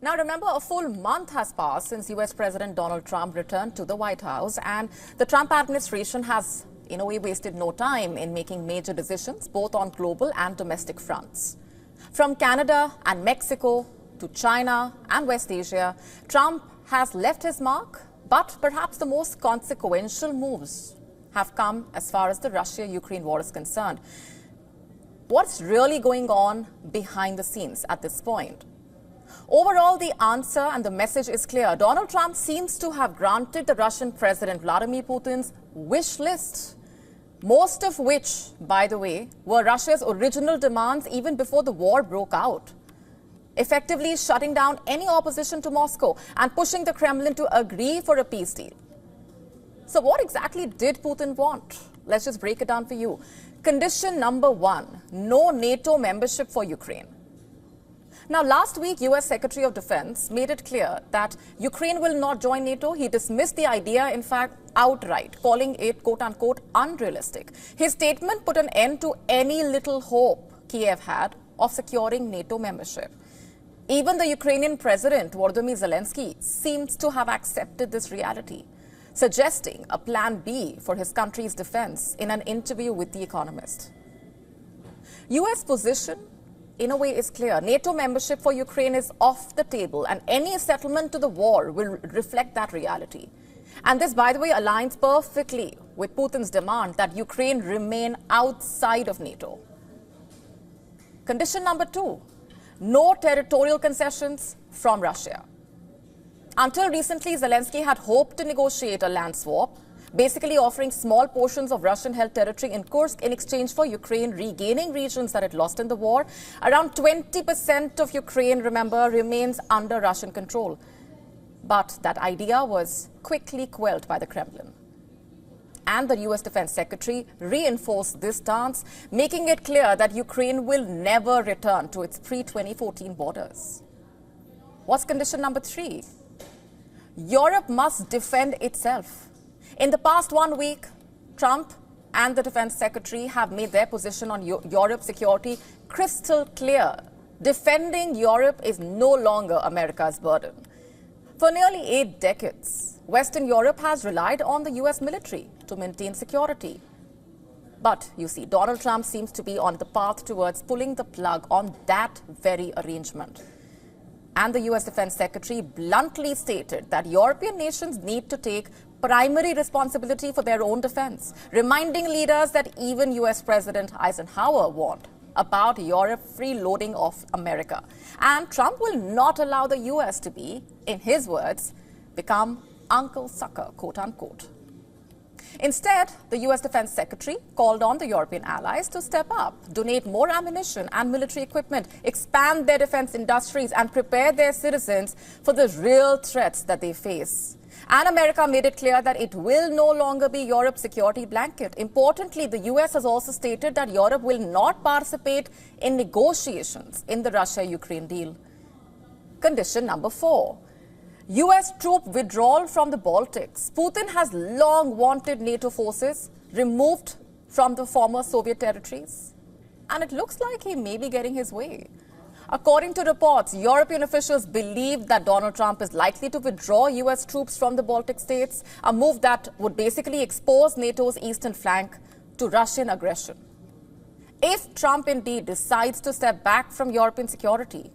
Now, remember, a full month has passed since US President Donald Trump returned to the White House, and the Trump administration has, in a way, wasted no time in making major decisions, both on global and domestic fronts. From Canada and Mexico to China and West Asia, Trump has left his mark, but perhaps the most consequential moves have come as far as the Russia-Ukraine war is concerned. What's really going on behind the scenes at this point? Overall, the answer and the message is clear. Donald Trump seems to have granted the Russian President Vladimir Putin's wish list, most of which, by the way, were Russia's original demands even before the war broke out, effectively shutting down any opposition to Moscow and pushing the Kremlin to agree for a peace deal. So what exactly did Putin want? Let's just break it down for you. Condition number 1, no NATO membership for Ukraine. Now, last week, US Secretary of Defense made it clear that Ukraine will not join NATO. He dismissed the idea, in fact, outright, calling it, quote-unquote, unrealistic. His statement put an end to any little hope Kiev had of securing NATO membership. Even the Ukrainian President Volodymyr Zelensky seems to have accepted this reality, suggesting a plan B for his country's defense in an interview with The Economist. US position, in a way, is clear. NATO membership for Ukraine is off the table, and any settlement to the war will reflect that reality. And this, by the way, aligns perfectly with Putin's demand that Ukraine remain outside of NATO. Condition number 2, no territorial concessions from Russia. Until recently, Zelensky had hoped to negotiate a land swap, basically offering small portions of Russian-held territory in Kursk in exchange for Ukraine regaining regions that it lost in the war. Around 20% of Ukraine, remember, remains under Russian control. But that idea was quickly quelled by the Kremlin. And the US Defense Secretary reinforced this stance, making it clear that Ukraine will never return to its pre-2014 borders. What's condition number 3? Europe must defend itself. In the past 1 week, Trump and the Defense Secretary have made their position on Europe's security crystal clear. Defending Europe is no longer America's burden. For nearly 8 decades, Western Europe has relied on the US military to maintain security. But, you see, Donald Trump seems to be on the path towards pulling the plug on that very arrangement. And the US Defense Secretary bluntly stated that European nations need to take primary responsibility for their own defense, reminding leaders that even US President Eisenhower warned about Europe freeloading of America. And Trump will not allow the US to be, in his words, become Uncle Sucker, quote-unquote. Instead, the US Defense Secretary called on the European allies to step up, donate more ammunition and military equipment, expand their defense industries, and prepare their citizens for the real threats that they face. And America made it clear that it will no longer be Europe's security blanket. Importantly, the US has also stated that Europe will not participate in negotiations in the Russia-Ukraine deal. Condition number 4. US troop withdrawal from the Baltics. Putin has long wanted NATO forces removed from the former Soviet territories. And it looks like he may be getting his way. According to reports, European officials believe that Donald Trump is likely to withdraw US troops from the Baltic states, a move that would basically expose NATO's eastern flank to Russian aggression. If Trump indeed decides to step back from European security,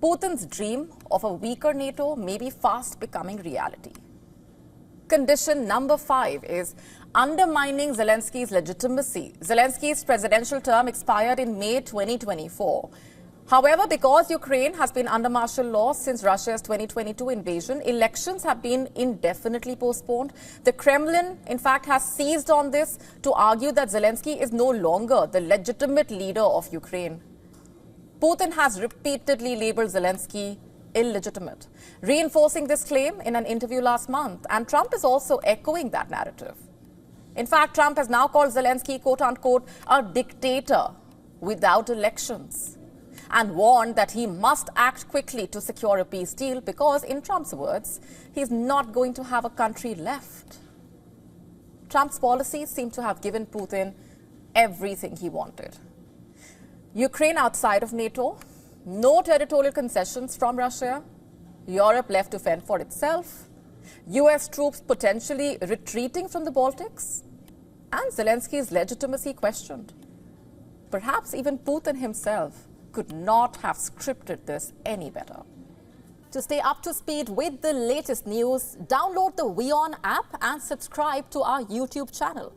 Putin's dream of a weaker NATO may be fast becoming reality. Condition number 5 is undermining Zelensky's legitimacy. Zelensky's presidential term expired in May 2024. However, because Ukraine has been under martial law since Russia's 2022 invasion, elections have been indefinitely postponed. The Kremlin, in fact, has seized on this to argue that Zelensky is no longer the legitimate leader of Ukraine. Putin has repeatedly labeled Zelensky illegitimate, reinforcing this claim in an interview last month. And Trump is also echoing that narrative. In fact, Trump has now called Zelensky, quote-unquote, a dictator without elections, and warned that he must act quickly to secure a peace deal because, in Trump's words, he's not going to have a country left. Trump's policies seem to have given Putin everything he wanted. Ukraine outside of NATO, no territorial concessions from Russia, Europe left to fend for itself, US troops potentially retreating from the Baltics, and Zelensky's legitimacy questioned. Perhaps even Putin himself could not have scripted this any better. To stay up to speed with the latest news, download the WION app and subscribe to our YouTube channel.